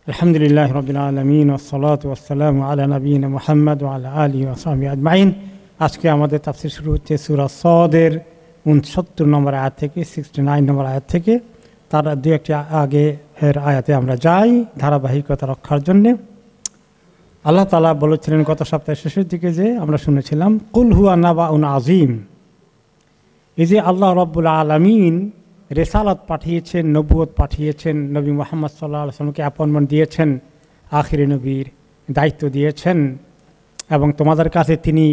আলহামদুলিল্লাহ রাব্বিল আলামিন ওয়াসসালাতু ওয়াসসালামু আলা নবিয়িনা মুহাম্মদ ওয়া আলা আলিহি ওয়া সাহবিহি আজমাইন। আজকে আমাদের তাফসীর শুরু হচ্ছে সূরা সদের 69 নম্বর আয়াত থেকে 69 নম্বর আয়াত থেকে। তার দু একটি আগে এর আয়াতে আমরা যাই ধারাবাহিকতা রক্ষার জন্যে। আল্লাহ তাআলা বলেছিলেন গত সপ্তাহের শেষের দিকে যে আমরা শুনেছিলাম কুল হুয়া নাবাউন আযীম। এই যে আল্লাহ রাব্বুল আলামিন রেসালাত পাঠিয়েছেন, নবুয়ত পাঠিয়েছেন, নবী মুহাম্মদ সাল্লাল্লাহু আলাইহি ওয়াসাল্লামকে অ্যাপয়েন্টমেন্ট দিয়েছেন, আখিরি নবীর দায়িত্ব দিয়েছেন এবং তোমাদের কাছে তিনি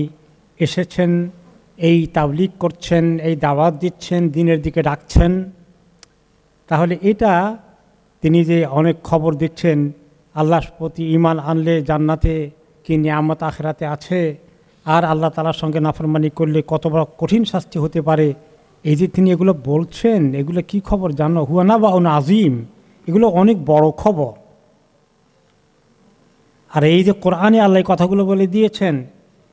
এসেছেন, এই তাবলীগ করছেন, এই দাওয়াত দিচ্ছেন, দ্বীনের দিকে ডাকছেন। তাহলে এটা তিনি যে অনেক খবর দিচ্ছেন, আল্লাহর প্রতি ঈমান আনলে জান্নাতে কি নিয়ামত আখিরাতে আছে, আর আল্লাহ তাআলার সঙ্গে নাফরমানি করলে কত বড় কঠিন শাস্তি হতে পারে, এই যে তিনি এগুলো বলছেন, এগুলো কি খবর জানো? হুয়া নাবাউন আযীম, এগুলো অনেক বড় খবর। আর এই যে কোরআনে আল্লাহ কথাগুলো বলে দিয়েছেন,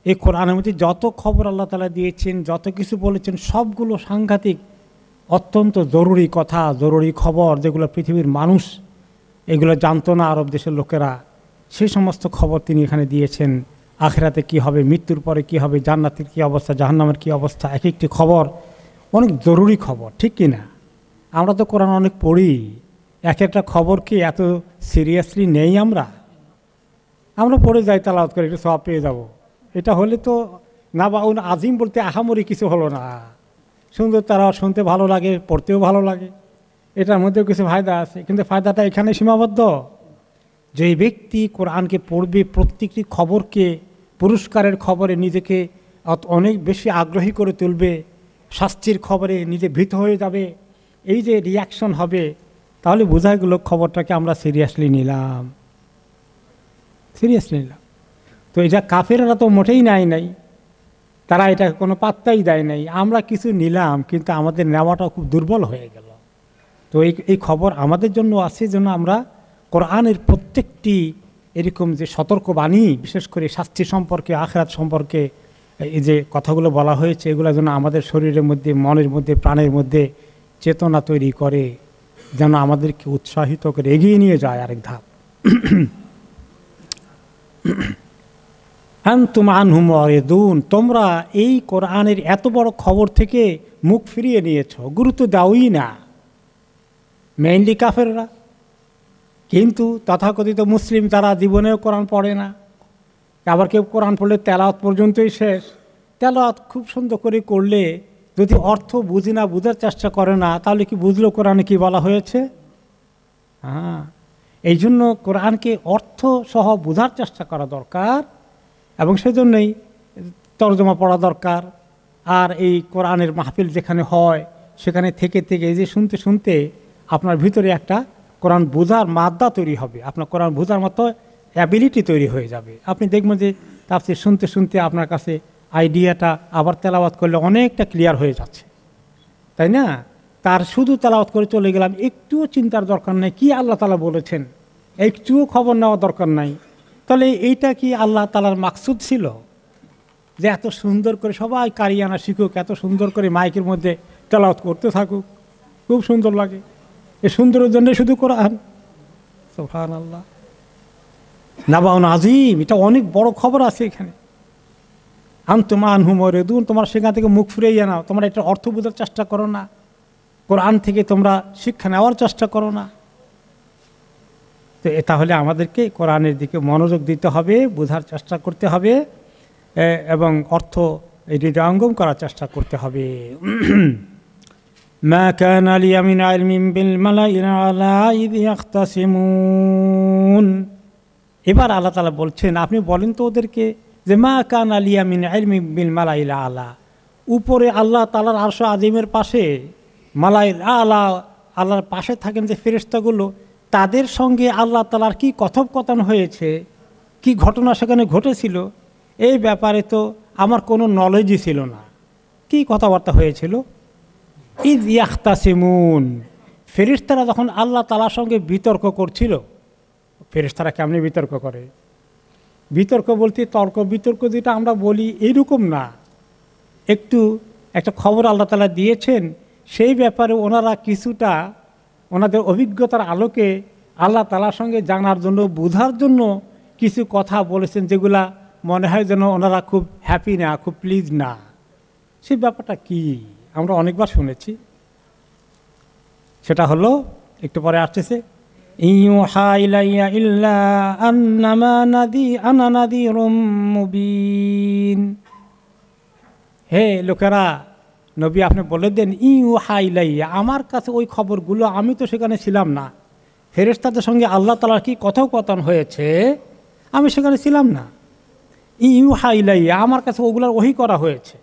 এই কোরআনের মধ্যে যত খবর আল্লাহ তাআলা দিয়েছেন, যত কিছু বলেছেন, সবগুলো সাংঘাতিক অত্যন্ত জরুরি কথা, জরুরি খবর, যেগুলো পৃথিবীর মানুষ এগুলো জানতো না, আরব দেশের লোকেরা, সেই সমস্ত খবর তিনি এখানে দিয়েছেন। আখিরাতে কি হবে, মৃত্যুর পরে কি হবে, জান্নাতের কি অবস্থা, জাহান্নামের কি অবস্থা, এক একটি খবর অনেক জরুরি খবর, ঠিক কি না? আমরা তো কোরআন অনেক পড়ি, এক একটা খবর কি এত সিরিয়াসলি নেই? আমরা পড়ে যাই, তেলাওয়াত করে একটু সওয়াব পেয়ে যাব। এটা হলে তো নাবাউন আযীম বলতে আহামরি কিছু হলো না, সুন্দর তারা শুনতে ভালো লাগে, পড়তেও ভালো লাগে, এটার মধ্যেও কিছু ফায়দা আছে, কিন্তু ফায়দাটা এখানে সীমাবদ্ধ। যে ব্যক্তি কোরআনকে পড়বে, প্রত্যেকটি খবরকে পুরস্কারের খবরে নিজেকে অনেক বেশি আগ্রহী করে তুলবে, শাস্তির খবরে নিজে ভীত হয়ে যাবে, এই যে রিয়াকশন হবে, তাহলে বোঝায় গেল খবরটাকে আমরা সিরিয়াসলি নিলাম। তো এটা কাফেররা তো মোটেই নাই, তারা এটা কোনো পাত্তাই দেয় নাই। আমরা কিছু নিলাম, কিন্তু আমাদের নেওয়াটা খুব দুর্বল হয়ে গেল। তো এই খবর আমাদের জন্য আছে, যেন আমরা কোরআনের প্রত্যেকটি এরকম যে সতর্কবাণী, বিশেষ করে শাস্তি সম্পর্কে, আখিরাত সম্পর্কে এই যে কথাগুলো বলা হয়েছে, এগুলো যেন আমাদের শরীরের মধ্যে, মনের মধ্যে, প্রাণের মধ্যে চেতনা তৈরি করে, যেন আমাদেরকে উৎসাহিত করে এগিয়ে নিয়ে যায় আরেক ধাপ। আনতুম আনহু মুরিদুন, তোমরা এই কোরআনের এত বড় খবর থেকে মুখ ফিরিয়ে নিয়েছো, গুরুত্ব দাওই না। মেইনলি কাফেররা, কিন্তু তথাকথিত মুসলিম তারা জীবনেও কোরআন পড়ে না। আবার কেউ কোরআন পড়লে তেলাওয়াত পর্যন্তই শেষ। তেলাওয়াত খুব সুন্দর করে করলে যদি অর্থ বুঝি না, বুঝার চেষ্টা করে না, তাহলে কি বুঝলো কোরআনে কি বলা হয়েছে? এই জন্য কোরআনকে অর্থ সহ বোঝার চেষ্টা করা দরকার, এবং সেজন্যই তরজমা পড়া দরকার। আর এই কোরআনের মাহফিল যেখানে হয়, সেখানে থেকে এই যে শুনতে শুনতে আপনার ভিতরে একটা কোরআন বোঝার মাদ্দা তৈরি হবে, আপনার কোরআন বোঝার মতো অ্যাবিলিটি তৈরি হয়ে যাবে। আপনি দেখবেন যে তাফসীর শুনতে শুনতে আপনার কাছে আইডিয়াটা আবার তেলাওয়াত করলে অনেকটা ক্লিয়ার হয়ে যাচ্ছে, তাই না? তার শুধু তেলাওয়াত করে চলে গেলাম, একটুও চিন্তার দরকার নাই কি আল্লাহ তাআলা বলেছেন, একটুও খবর নেওয়ার দরকার নাই। তাহলে এইটা কি আল্লাহ তাআলার মাকসুদ ছিল যে এত সুন্দর করে সবাই কারিয়ানা শিখুক, এত সুন্দর করে মাইকের মধ্যে তেলাওয়াত করতে থাকুক, খুব সুন্দর লাগে, এই সুন্দরের জন্য শুধু কোরআন? সুবহানাল্লাহ, নাবাউন আযীম, এটা অনেক বড় খবর আছে এখানে। আনতুম আনহু মুরিদুন, তোমরা সেখান থেকে মুখ ফিরিয়ে নাও, তোমরা এটা অর্থ বোঝার চেষ্টা করো না, কোরআন থেকে তোমরা শিক্ষা নেওয়ার চেষ্টা করো না। তো তাহলে আমাদেরকে কোরআনের দিকে মনোযোগ দিতে হবে, বোঝার চেষ্টা করতে হবে, এবং অর্থ হৃদয়ঙ্গম করার চেষ্টা করতে হবে। মা কানা লিয়া মিন ইলমিন বিল মালাইল আলা ইয ইয়াখতাসিমুন। এবার আল্লাহ তাআলা বলছেন, আপনি বলেন তো ওদেরকে যে মা কানা লিয়া মিন ইলমিন বিল মালাইল আলা, উপরে আল্লাহ তাআলার আরশ আজিমের পাশে মালাইল আলা, আল্লাহর পাশে থাকেন যে ফেরেশতাগুলো, তাদের সঙ্গে আল্লাহ তাআলার কি কথোপকথন হয়েছে, কি ঘটনা সেখানে ঘটেছিল, এই ব্যাপারে তো আমার কোনো নলেজই ছিল না। কি কথাবার্তা হয়েছিল? ইয ইয়াখতাসিমুন, ফেরেশতারা যখন আল্লাহ তাআলার সঙ্গে বিতর্ক করছিল। ফেরেশতারা কেমনি বিতর্ক করে? বিতর্ক বলতে তর্ক বিতর্ক যেটা আমরা বলি এইরকম না, একটা খবর আল্লাহ তাআলা দিয়েছেন, সেই ব্যাপারে ওনারা কিছুটা ওনাদের অভিজ্ঞতার আলোকে আল্লাহ তাআলার সঙ্গে জানার জন্য, বোঝার জন্য কিছু কথা বলেছেন যেগুলা মনে হয় যেন ওনারা খুব হ্যাপি না, খুব প্লিজ না। সেই ব্যাপারটা কি আমরা অনেকবার শুনেছি। সেটা হলো, একটু পরে আসতেছে, ইউহা ইলাইয়া ইল্লা আন্নামা আনা নাযীরুম মুবিন। হে লোকেরা, নবী আপনি বলে দেন, ইউহা ইলাইয়া, আমার কাছে ওই খবরগুলো, আমি তো সেখানে ছিলাম না। ফেরেশতাদের সঙ্গে আল্লাহ তাআলার কি কথোপকথন হয়েছে, আমি সেখানে ছিলাম না। ইউহা ইলাইয়া, আমার কাছে ওগুলার ওহী করা হয়েছে।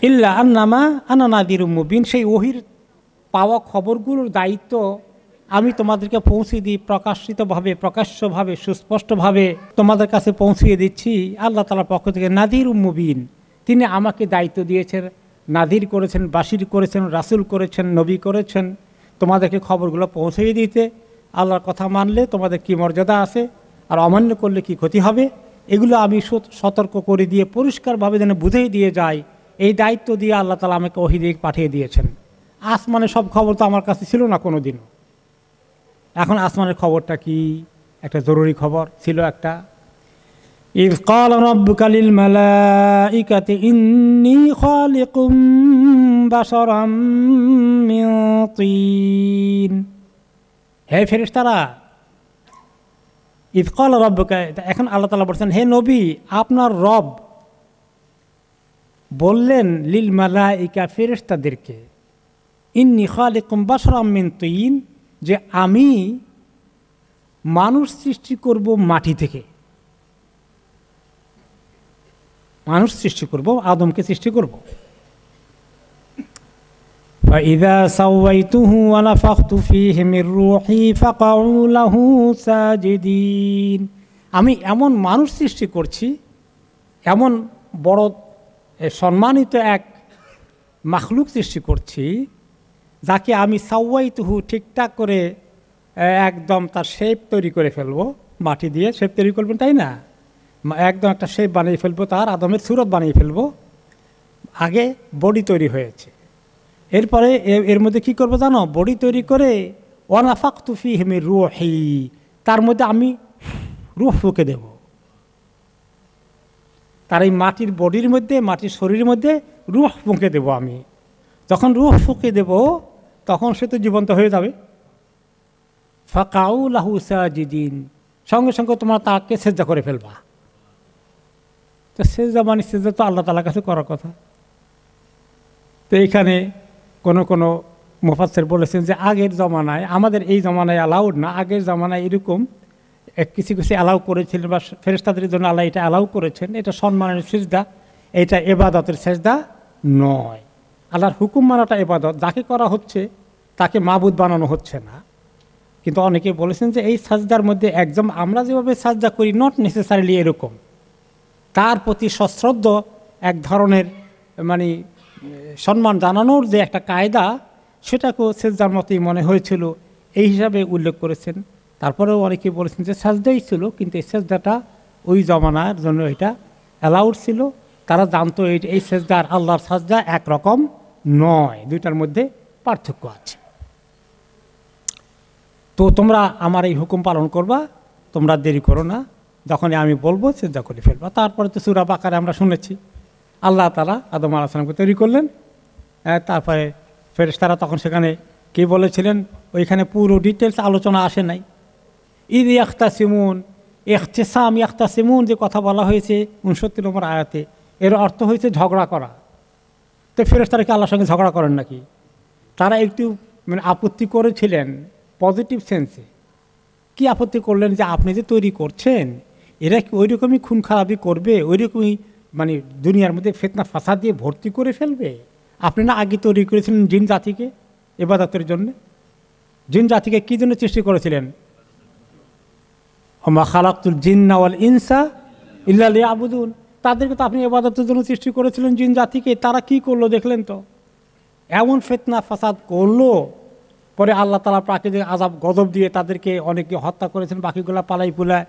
ইল্লা আন্নামা আনা নাযীরুম মুবিন, সেই ওহীর পাওয়া খবরগুলোর দায়িত্ব আমি তোমাদেরকে পৌঁছে দিই, প্রকাশ্যভাবে সুস্পষ্টভাবে তোমাদের কাছে পৌঁছিয়ে দিচ্ছি আল্লাহ তাআলার পক্ষ থেকে। নাযীরুম মুবিন, তিনি আমাকে দায়িত্ব দিয়েছেন, নাযীর করেছেন, বাশির করেছেন, রাসূল করেছেন, নবী করেছেন, তোমাদেরকে খবরগুলো পৌঁছিয়ে দিতে। আল্লাহর কথা মানলে তোমাদের কি মর্যাদা আছে, আর অমান্য করলে কি ক্ষতি হবে, এগুলো আমি সতর্ক করে দিয়ে পরিষ্কারভাবে যেন বুঝিয়ে দিয়ে যাই, এই দায়িত্ব দিয়ে আল্লাহ তাআলা আমাকে ওহী দিয়ে পাঠিয়ে দিয়েছেন। আসমানের সব খবর তো আমার কাছে ছিল না কোনো দিনও। এখন আসমানের খবরটা কি, একটা জরুরি খবর ছিল একটা। ইয ক্বালা রাব্বুকা লিল মালাইকাতি ইন্নী খালিকুম বাশারাম মিন তিন। হে ফেরেশতারা, ইয ক্বালা রাব্বুকা, এখন আল্লাহ তাআলা বলছেন, হে নবী, আপনার রব বললেন লিল মালাইকা, ফেরেশতাদেরকে, ইন্নী খালিকুম বাশারাম মিন তিন, যে আমি মানুষ সৃষ্টি করব মাটি থেকে। মানুষ সৃষ্টি করব, আদমকে সৃষ্টি করব। ফাইযা সাওয়াইতুহু ওয়া নাফাখতু ফীহি মির রূহি ফাকাউ লাহু সাজিদিন। আমি এমন মানুষ সৃষ্টি করছি, এমন বড় সম্মানিত এক মাখলুক সৃষ্টি করছি, যাকে আমি সাওয়াইতুহু, ঠিকঠাক করে একদম তার শেপ তৈরি করে ফেলবো। মাটি দিয়ে শেপ তৈরি করবেন, তাই না? একদম একটা শেপ বানিয়ে ফেলবো, তার আদমের সুরত বানিয়ে ফেলবো। আগে বডি তৈরি হয়েছে, এরপরে এর মধ্যে কি করবো জানো? বডি তৈরি করে ওয়া নাফাখতু ফীহি মির রূহি, তার মধ্যে আমি রূহ ফুঁকে দেব। তার এই মাটির বডির মধ্যে, মাটির শরীরের মধ্যে রূহ ফুঁকে দেব আমি। যখন রূহ ফুঁকে দেব, তখন সে তো জীবন্ত হয়ে যাবে। ফাকাউ লাহু সাজিদিন, সঙ্গে সঙ্গে তোমরা তাকে সেজদা করে ফেলবা। তো সেজদা মানে সেজদা তো আল্লাহ তাআলার কাছে করার কথা। তো এইখানে কোনো মুফাসসির বলেছেন যে আগের জমানায়, আমাদের এই জমানায় অ্যালাউড না, আগের জমানায় এরকম কিছু অ্যালাউ করেছিলেন, বা ফেরেশতাদের জন্য আল্লাহ এটা অ্যালাউ করেছেন। এটা সম্মানের সেজদা, এটা ইবাদতের সেজদা নয়। আল্লাহর হুকুম মানাটা ইবাদত, যাকে করা হচ্ছে তাকে মাবুদ বানানো হচ্ছে না। কিন্তু অনেকে বলেছেন যে এই সাজদার মধ্যে একদম আমরা যেভাবে সাজদা করি, নট নেসেসারিলি এরকম, তার প্রতি সশ্রদ্ধ এক ধরনের মানে সম্মান জানানোর যে একটা কায়দা, সেটাকেও সেজদার মতোই মনে হয়েছিল, এই হিসাবে উল্লেখ করেছেন। তারপরেও অনেকে বলেছেন যে সাজদাই ছিল, কিন্তু এই সেজদাটা ওই জমানার জন্য এটা অ্যালাউড ছিল। তারা জানতো এই সেজদা আর আল্লাহর সাজদা একরকম নয়, দুইটার মধ্যে পার্থক্য আছে। তো তোমরা আমার এই হুকুম পালন করবা, তোমরা দেরি করো না, যখনই আমি বলবো সেজদা করে ফেলবা। তারপরে তো সূরা বাকারায় আমরা শুনেছি আল্লাহ তাআলা আদম আলাইহিস সালামকে তৈরি করলেন, তারপরে ফেরেশতারা তখন সেখানে কী বলেছিলেন, ওইখানে পুরো ডিটেলস আলোচনা আসে নাই। ইদ ইয়াখতাসিমুন, ইখতিসাম ইয়াখতাসিমুন যে কথা বলা হয়েছে ৬৯ নম্বর আয়াতে, এর অর্থ হয়েছে ঝগড়া করা। তো ফেরেশতারা কি আল্লাহর সঙ্গে ঝগড়া করেন নাকি? তারা একটু মানে আপত্তি করেছিলেন পজিটিভ সেন্সে। কি আপত্তি করলেন? যে আপনি যে তৈরি করছেন, এরা কি ওই রকমই খুন খারাপি করবে, ওই রকমই মানে দুনিয়ার মধ্যে ফিতনা ফাসাদ দিয়ে ভর্তি করে ফেলবে? আপনি না আগে তৈরি করেছিলেন জিন জাতিকে ইবাদতের জন্য। জিন জাতিকে কী জন্য সৃষ্টি করেছিলেন? ওমা খালাকতুল জিন্না ওয়াল ইনসা ইল্লা লিয়াবুদুন, তাদেরকে তো আপনি ইবাদতের জন্য সৃষ্টি করেছিলেন জিন জাতিকে। তারা কি করলো দেখলেন তো? এমন ফিতনা ফাসাদ করলো, পরে আল্লাহ তাআলা প্রাকৃতিক আযাব গজব দিয়ে তাদেরকে অনেকে হত্যা করেছেন, বাকিগুলা পালাই পুলায়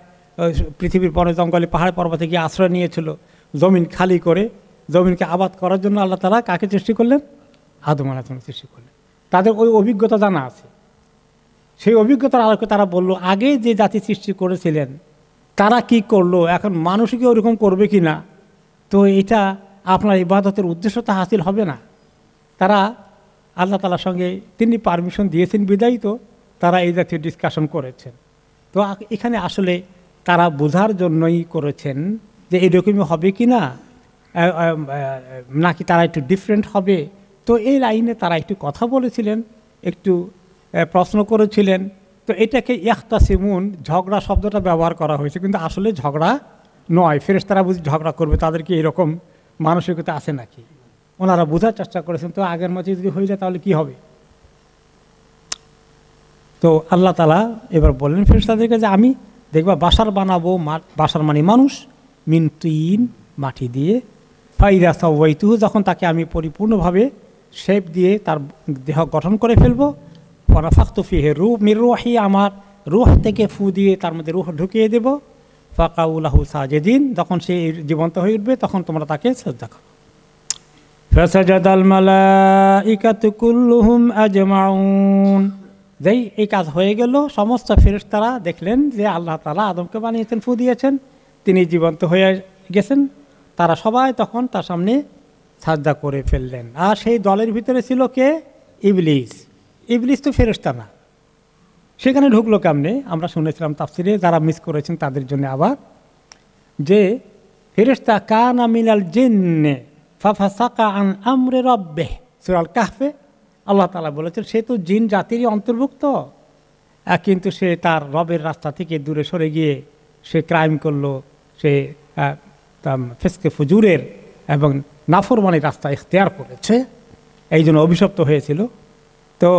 পৃথিবীর বনে জঙ্গলে পাহাড় পর্বতে গিয়ে আশ্রয় নিয়েছিল। জমিন খালি করে জমিনকে আবাদ করার জন্য আল্লাহ তাআলা কাকে সৃষ্টি করলেন? আদম আলাইহিস সালামকে সৃষ্টি করলেন। তাদের ওই অভিজ্ঞতা জানা আছে। সেই অভিজ্ঞতার আলোকে তারা বলল, আগে যে জাতি সৃষ্টি করেছিলেন তারা কি করলো, এখন মানুষকে ওরকম করবে কি না, তো এটা আপনার ইবাদতের উদ্দেশ্যটা হাসিল হবে না। তারা আল্লাহ তাআলার সঙ্গে তিনি পারমিশন দিয়েছেন বিদায়ী তো তারা এই জাতীয় ডিসকাশন করেছেন। তো এখানে আসলে তারা বোঝার জন্যই করেছেন যে এরকমই হবে কি না, নাকি তারা একটু ডিফারেন্ট হবে। তো এই লাইনে তারা একটু কথা বলেছিলেন, একটু প্রশ্ন করেছিলেন। তো এটাকে ইয়াখতাসিমুন, ঝগড়া শব্দটা ব্যবহার করা হয়েছে, কিন্তু আসলে ঝগড়া নয়। ফেরেশতারা বুঝি ঝগড়া করবে, তাদেরকে এরকম মানসিকতা আছে নাকি, ওনারা বোঝার চেষ্টা করেছেন। তো আগের মতো যদি হয়ে যায় তাহলে কি হবে। তো আল্লাহ তাআলা এবার বললেন ফেরেশতাদেরকে যে আমি দেখবা বাসার বানাবো, বাসার মানে মানুষ, মিন তিন, মাটি দিয়ে, ফাইদা সাওয়াইতুহু, যখন তাকে আমি পরিপূর্ণভাবে শেপ দিয়ে তার দেহ গঠন করে ফেলবো, ফানাফাখতু ফিহি মির রূহি, আমার রূহ থেকে ফু দিয়ে তার মধ্যে রূহ ঢুকিয়ে দেব, ফাকাউ লাহু সাজিদিন, যখন সে জীবন্ত হয়ে উঠবে তখন তোমরা তাকে সিজদা করো। ফাসাজাদাল মালাইকাতু কুল্লুহুম আজমাউন, যেই এই কাজ হয়ে গেল সমস্ত ফেরেশতারা দেখলেন যে আল্লাহ তাআলা আদমকে বানিয়েছেন, ফু দিয়েছেন, তিনি জীবন্ত হয়ে গেছেন, তারা সবাই তখন তার সামনে সাজদা করে ফেললেন। আর সেই দলের ভিতরে ছিল কে? ইবলিস। ইবলিস তো ফেরেশতা না, সেখানে ঢুকলো কেমনে? আমরা শুনেছিলাম তাফসিরে, যারা মিস করেছেন তাদের জন্য আবার, যে ফেরেশতা কানা মিনাল জিন্নে ফাফাসাকা আন আমরি রাব্বিহ, সূরা আল কাহফে আল্লাহ তাআলা বলেছেন সে তো জিন জাতিরই অন্তর্ভুক্ত, কিন্তু সে তার রবের রাস্তা থেকে দূরে সরে গিয়ে সে ক্রাইম করলো, সে ফিসকে ফুজুরের এবং নাফরমানির রাস্তা ইখতিয়ার করেছে, এই জন্য অভিশপ্ত হয়েছিল। তো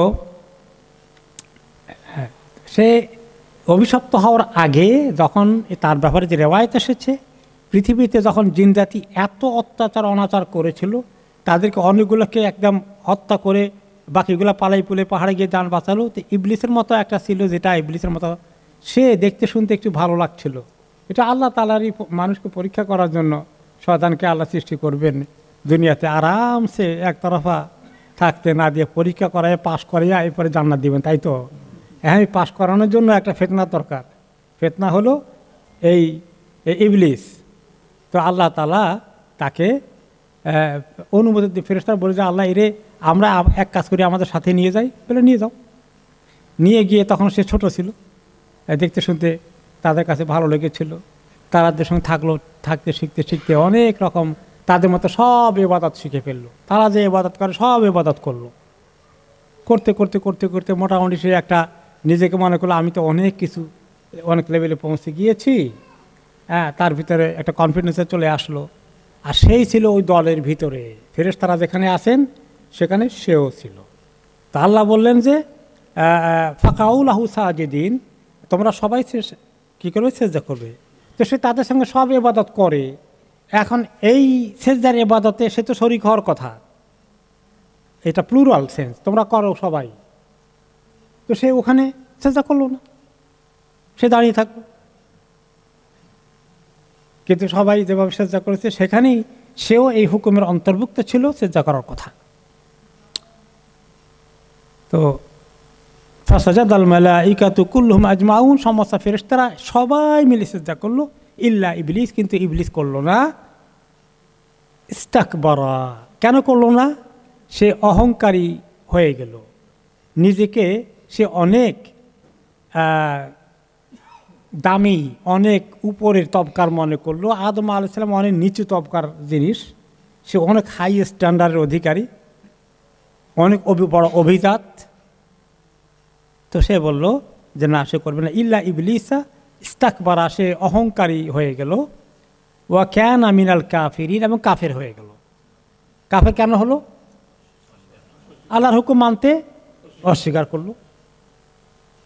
সে অভিশপ্ত হওয়ার আগে যখন তার ব্যাপারে যে রেওয়ায়েত এসেছে, পৃথিবীতে যখন জিন জাতি এত অত্যাচার অনাচার করেছিল, তাদেরকে অনেকগুলোকে একদম হত্যা করে বাকিগুলো পালাই পুলে পাহাড়ে গিয়ে যান বাঁচালো, তো ইবলিসের মতো একটা ছিল, যেটা ইবলিসের মতো সে দেখতে শুনতে একটু ভালো লাগছিল। এটা আল্লাহ তাআলারই মানুষকে পরীক্ষা করার জন্য শয়তানকে আল্লাহ সৃষ্টি করবেন দুনিয়াতে আরামসে একতরফা থাকতে না দিয়ে পরীক্ষা করায় পাশ করাইয়া এরপরে জান্নাত দিবেন, তাই তো? হ্যাঁ, পাশ করানোর জন্য একটা ফিতনা দরকার। ফিতনা হলো এই ইবলিস। তো আল্লাহ তাআলা তাকে অনুমতি দিয়ে ফেরেশতারা বলে যে আল্লাহ এরে আমরা এক কাজ করি, আমাদের সাথে নিয়ে যাই, বলে নিয়ে যাও। নিয়ে গিয়ে তখন সে ছোট ছিল, দেখতে শুনতে তাদের কাছে ভালো লেগেছিল, তাদের সঙ্গে থাকতে শিখতে শিখতে অনেক রকম তাদের মতো সব ইবাদত শিখে ফেললো। তারা যে ইবাদত করে সব ইবাদত করলো, করতে করতে করতে করতে মোটামুটি সে একটা নিজেকে মনে করলো আমি তো অনেক কিছু অনেক লেভেলে পৌঁছে গিয়েছি, হ্যাঁ, তার ভিতরে একটা কনফিডেন্সে চলে আসলো। আর সেই ছিল ওই দলের ভিতরে, ফেরেশতারা যেখানে আছেন সেখানে সেও ছিল। তা আল্লাহ বললেন যে ফাকাউ লাহু সাজিদিন, তোমরা সবাই কী করবে? সেজদা করবে। তো সে তাদের সঙ্গে সব ইবাদত করে। এখন এই সেজদার ইবাদতে সে তো শরীক হওয়ার কথা, এটা প্লুরাল সেন্স, তোমরা করো সবাই। তো সে ওখানে সেজদা করলো না, সে দাঁড়িয়ে থাকলো। কিন্তু সবাই যেভাবে সেজদা করেছে সেখানেই সেও এই হুকুমের অন্তর্ভুক্ত ছিল, সেজদা করার কথা। তো ফাসাজাদাল মালাইকাতু কুল্লুহুম আজমাউন, সমস্ত ফেরেশতারা সবাই মিলে সেজদা করলো, ইল্লা ইবলিস, কিন্তু ইবলিস করলো না। ইস্তাকবারা, কেন করলো না? সে অহংকারী হয়ে গেল, নিজেকে সে অনেক দামি, অনেক উপরের তবকার মনে করলো। আদম আলাইহিস সালাম অনেক নিচু তবকার জিনিস, সে অনেক হাই স্ট্যান্ডার্ডের অধিকারী, অনেক বড় অভিজাত। তো সে বলল যে না, সে করবে না। ইল্লা ইবলিসা ইস্তাকবারা, সে অহংকারী হয়ে গেল। ওয়া কানা মিনাল কাফিরিন, এবং কাফের হয়ে গেল। কাফের কেন হলো? আল্লাহর হুকুম মানতে অস্বীকার করলো।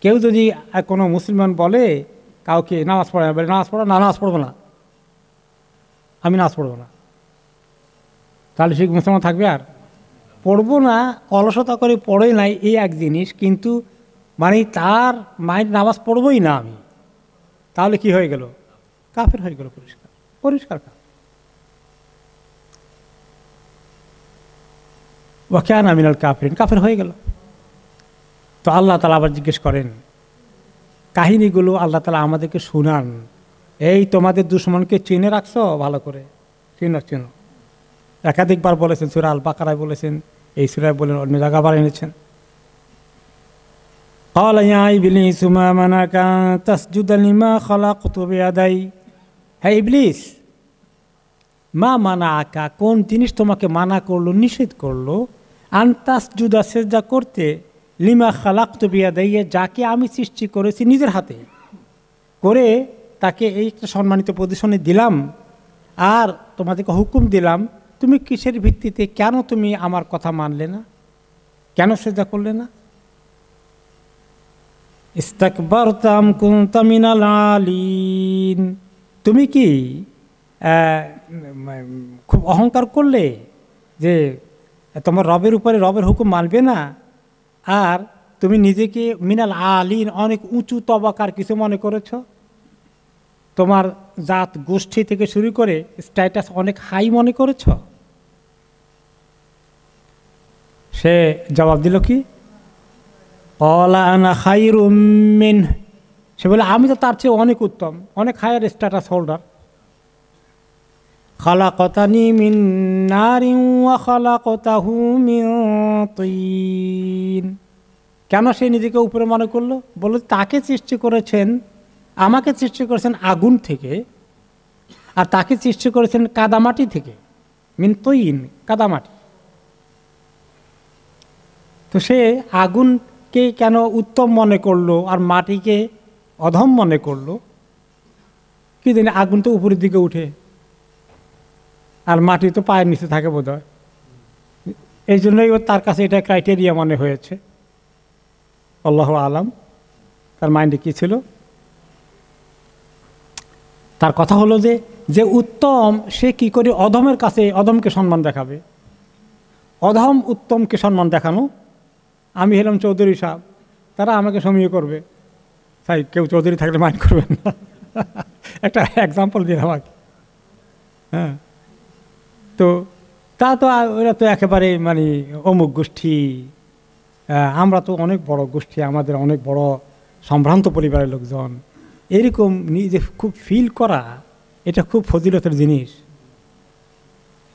কেউ যদি কোনো মুসলমান বলে কাউকে নামাজ পড়ে না, বলে নামাজ পড়ো না, নামাজ পড়বো না, আমি নামাজ পড়বো না, তাহলে সে মুসলমান থাকবে? আর পড়বো না, অলসতা করে পড়েই নাই, এই এক জিনিস, কিন্তু মানে তার মাইন্ড নামাজ পড়বই না আমি, তাহলে কি হয়ে গেল? কাফের হয়ে গেল, পরিষ্কার পরিষ্কার। ওয়া কানা মিনাল কাফিরিন, কাফের হয়ে গেল। তো তো আল্লাহ তাআলা আবার জিজ্ঞেস করেন, কাহিনীগুলো আল্লাহ তাআলা আমাদেরকে শুনান, এই তোমাদের দুশমনকে চিনে রাখছো ভালো করে, চিনো চিনো। একাধিকবার বলেছেন, সূরা আল বাকারায় বলেছেন, এই সূরায় বলেন, অন্য জায়গা আবার এনেছেন। قال يا إبليس ما منعك أن تسجد لما خلقت بيدي। হে ইবলিস, মা মানাকা, কোন জিনিস তোমাকে মানা করলো, নিষেধ করলো, আন তাসজুদা, সিজদা করতে, লিমা খালাকতু বিয়াদাইয়া, যাকে আমি সৃষ্টি করেছি নিজের হাতে করে, তাকে এই একটা সম্মানিত পজিশনে দিলাম, আর তোমাদেরকে হুকুম দিলাম, তুমি কিসের ভিত্তিতে, কেন তুমি আমার কথা মানলে না, কেন সিজদা করলে না? ইস্তাকবারতা আম কুনতা মিনাল আলিন, তুমি কি খুব অহংকার করলে যে তোমার রবের উপরে রবের হুকুম মানবে না, আর তুমি নিজেকে মিনাল আলিন, অনেক উঁচু তবাকার কিছু মনে করেছ, তোমার জাত গোষ্ঠী থেকে শুরু করে স্ট্যাটাস অনেক হাই মনে করেছ? সে জবাব দিল কি, ক্বালা আনা খায়রুম মিনহু, সে বলে আমি তো তার চেয়ে অনেক উত্তম, অনেক হায়ার স্ট্যাটাস হোল্ডার। খালাকতানি মিন নারিন ওয়া খালাকতাহু মিন তিন। কেন সে নিজেকে উপরে মনে করলো? বলল তাকে সৃষ্টি করেছেন, আমাকে সৃষ্টি করেছেন আগুন থেকে, আর তাকে সৃষ্টি করেছেন কাদামাটি থেকে, মিন তৈন, কাদামাটি। তো সে আগুনকে কেন উত্তম মনে করলো আর মাটিকে অধম মনে করলো? কি জানি, আগুন তো উপরের দিকে উঠে আর মাটি তো পায়ের নিচে থাকে বোধ হয়, এই জন্যই তার কাছে এটা ক্রাইটেরিয়া মনে হয়েছে। আল্লাহু আলাম তার মাইন্ডে কী ছিল। তার কথা হলো যে যে উত্তম সে কি করে অধমের কাছে অধমকে সম্মান দেখাবে? অধম উত্তমকে সম্মান দেখানো। আমি হলাম চৌধুরী সাহেব, তারা আমাকে সমীহ করবে, তাই কেউ চৌধুরী থাকলে মাইন্ড করবেন না। একটা এক্সাম্পল দিলাম আমাকে। হ্যাঁ, তো তা তো ওরা তো একেবারে মানে অমুক গোষ্ঠী, আমরা তো অনেক বড় গোষ্ঠী, আমাদের অনেক বড় সম্ভ্রান্ত পরিবারের লোকজন, এরকম নিজে খুব ফিল করা, এটা খুব ফজিলতের জিনিস।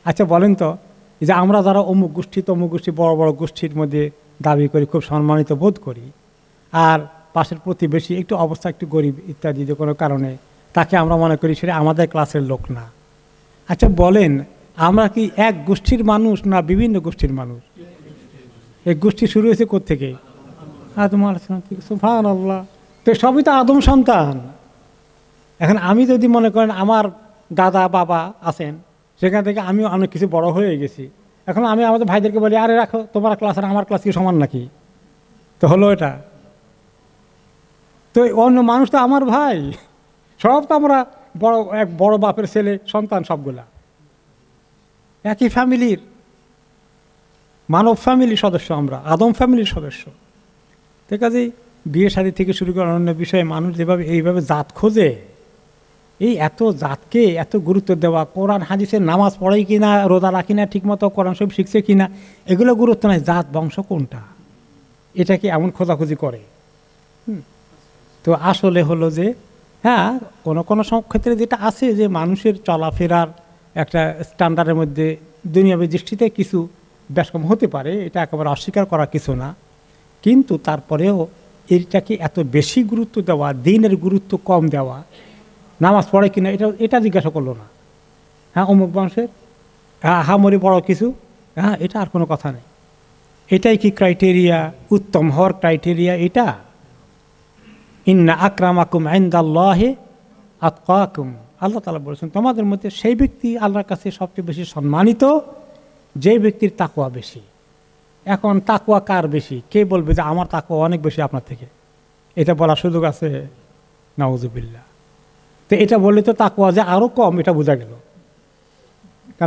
আচ্ছা বলেন তো, যে আমরা যারা অমুক গোষ্ঠী তমুক গোষ্ঠী বড় বড় গোষ্ঠীর মধ্যে দাবি করি, খুব সম্মানিত বোধ করি, আর পাশের প্রতিবেশী একটু অবস্থা একটু গরিব ইত্যাদি যে কোনো কারণে তাকে আমরা মনে করি সেটা আমাদের ক্লাসের লোক না। আচ্ছা বলেন, আমরা কি এক গোষ্ঠীর মানুষ না বিভিন্ন গোষ্ঠীর মানুষ? এই গোষ্ঠী শুরু হয়েছে কোত্থেকে? আদম আলাইহিস থেকে। সুবহানাল্লাহ। তো সবই তো আদম সন্তান। এখন আমি যদি মনে করেন আমার দাদা বাবা আছেন, সেখান থেকে আমিও অনেক কিছু বড় হয়ে গেছি, এখন আমি আমাদের ভাইদেরকে বলি, আরে রাখো, তোমার ক্লাস আর আমার ক্লাস কি সমান নাকি? তো হলো এটা। তো অন্য মানুষ তো আমার ভাই, সব তো আমরা বড় এক বড় বাপের ছেলে সন্তান, সবগুলা একই ফ্যামিলির, মানব ফ্যামিলির সদস্য, আমরা আদম ফ্যামিলির সদস্য। ঠিক আছে, বিয়ে শাদী থেকে শুরু করে অন্য বিষয়ে মানুষ যেভাবে এইভাবে জাত খোঁজে, এই এত জাতকে এত গুরুত্ব দেওয়া, কোরআন হাদিসের নামাজ পড়ে কিনা, রোজা রাখি না ঠিকমতো, কোরআন সব শিখছে কিনা, এগুলো গুরুত্ব নাই, জাত বংশ কোনটা, এটাকে এমন খোঁজাখুঁজি করে। তো আসলে হলো যে হ্যাঁ, কোনো কোনো ক্ষেত্রে যেটা আছে যে মানুষের চলাফেরার একটা স্ট্যান্ডার্ডের মধ্যে দুনিয়াবী দৃষ্টিতে কিছু ব্যাসকম হতে পারে, এটা একেবারে অস্বীকার করা কিছু না, কিন্তু তারপরেও এটাকে এত বেশি গুরুত্ব দেওয়া, দিনের গুরুত্ব কম দেওয়া, নামাজ পড়ে কিনা এটা জিজ্ঞাসা করলো না। হ্যাঁ, অমুক বংশের, হ্যাঁ হামরি বড় কিছু, হ্যাঁ এটা আর কোনো কথা নেই। এটাই কি ক্রাইটেরিয়া, উত্তম হওয়ার ক্রাইটেরিয়া এটা? ইন্না আকরামাকুম ইনদাল্লাহি আতকাকুম, আল্লাহ তাআলা বলেছেন তোমাদের মধ্যে সেই ব্যক্তি আল্লাহর কাছে সবচেয়ে বেশি সম্মানিত যে ব্যক্তির তাকওয়া বেশি। এখন তাকওয়া কার বেশি? কে বলবে যে আমার তাকওয়া অনেক বেশি আপনার থেকে? এটা বলার সুযোগ আছে? নাউজুবিল্লাহ। তো এটা বললে তো তাকওয়া যে আরও কম, এটা বোঝা গেল।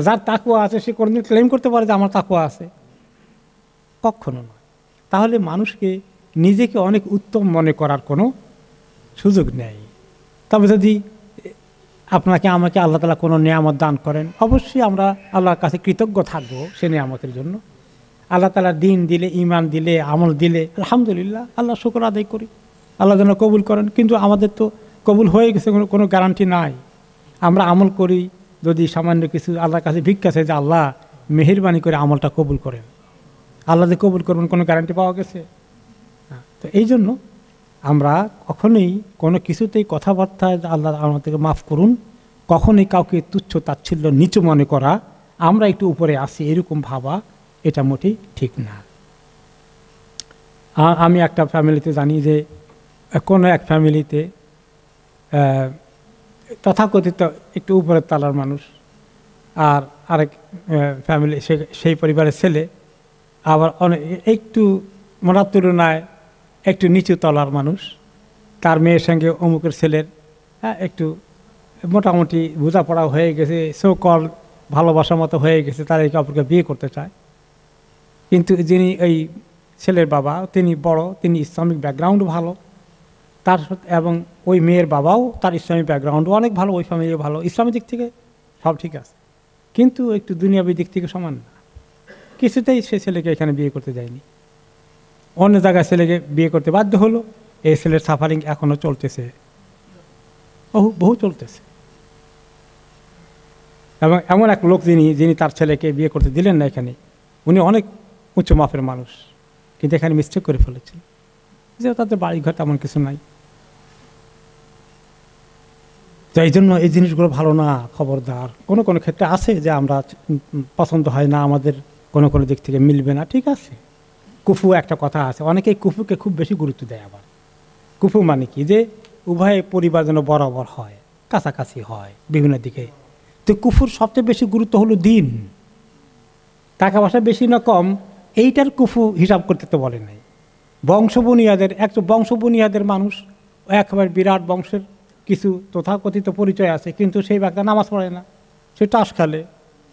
যার তাকওয়া আছে সে কোনোদিন ক্লেম করতে পারে যে আমার তাকওয়া আছে? কখনো নয়। তাহলে মানুষকে নিজেকে অনেক উত্তম মনে করার কোনো সুযোগ নেই। তবে যদি আপনাকে আমাকে আল্লাহ তাআলা কোনো নিয়ামত দান করেন, অবশ্যই আমরা আল্লাহর কাছে কৃতজ্ঞ থাকবো সে নিয়ামতের জন্য। আল্লাহ তাআলা দিন দিলে, ঈমান দিলে, আমল দিলে, আলহামদুলিল্লাহ, আল্লাহ শুকর আদায় করি, আল্লাহ যেন কবুল করেন। কিন্তু আমাদের তো কবুল হয়ে গেছে, কোনো গ্যারান্টি নাই। আমরা আমল করি, যদি সামান্য কিছু আল্লাহর কাছে ভিক্ষা চাই যে আল্লাহ মেহেরবানি করে আমলটা কবুল করেন, আল্লাহ যে কবুল করবেন কোনো গ্যারান্টি পাওয়া গেছে? তো এই জন্য আমরা কখনোই কোনো কিছুতেই কথাবার্তায় আল্লাহ আমাদেরকে মাফ করুন, কখনোই কাউকে তুচ্ছ তাচ্ছিল্য নিচু মনে করা, আমরা একটু উপরে আসি এরকম ভাবা, এটা মোটেই ঠিক না। আমি একটা ফ্যামিলিতে জানি যে কোনো এক ফ্যামিলিতে তথাকথিত একটু উপরের তলার মানুষ, আর আরেক ফ্যামিলি সেই পরিবারের ছেলে আবার অনেক একটু মোটার তুলনায় একটু নিচু তলার মানুষ। তার মেয়ের সঙ্গে অমুকের ছেলের একটু মোটামুটি বোঝাপড়া হয়ে গেছে, সো কল ভালোবাসার মতো হয়ে গেছে, তারা একে অপরকে বিয়ে করতে চায়। কিন্তু যিনি এই ছেলের বাবা, তিনি বড়, তিনি ইসলামিক ব্যাকগ্রাউন্ড ভালো, তার এবং ওই মেয়ের বাবাও তার ইসলামিক ব্যাকগ্রাউন্ডও অনেক ভালো, ওই ফ্যামিলিও ভালো, ইসলামিক দিক থেকে সব ঠিক আছে, কিন্তু একটু দুনিয়াবী দিক থেকে সমান না। কিছুতেই সে ছেলেকে এখানে বিয়ে করতে যায়নি, অন্য জায়গায় ছেলেকে বিয়ে করতে বাধ্য হলো। এই ছেলের সাফারিং এখনও চলতেছে, বহু চলতেছে। এবং এমন এক লোক যিনি তার ছেলেকে বিয়ে করতে দিলেন না এখানে, উনি অনেক উচ্চ মাপের মানুষ, কিন্তু এখানে মিস্টেক করে ফেলেছেন যে তাদের বাড়িঘর তেমন কিছু নাই। তো এই জন্য এই জিনিসগুলো ভালো না, খবরদার। কোনো ক্ষেত্রে আছে যে আমরা পছন্দ হয় না, আমাদের কোনো দিক থেকে মিলবে না, ঠিক আছে। কুফু একটা কথা আছে, অনেকেই কুফুকে খুব বেশি গুরুত্ব দেয়। আবার কুফু মানে কি, যে উভয় পরিবার যেন বরাবর হয়, কাছাকাছি হয় বিভিন্ন দিকে। তো কুফুর সবচেয়ে বেশি গুরুত্ব হলো দিন, টাকা পয়সা বেশি না কম, এইটার কুফু হিসাব করতে তো বলে নাই। বংশবুনিয়াদের একটু বংশবুনিয়াদের মানুষ, একেবারে বিরাট বংশের কিছু তথাকথিত পরিচয় আছে, কিন্তু সেই ব্যক্তি নামাজ পড়ে না, সে তাস খেলে,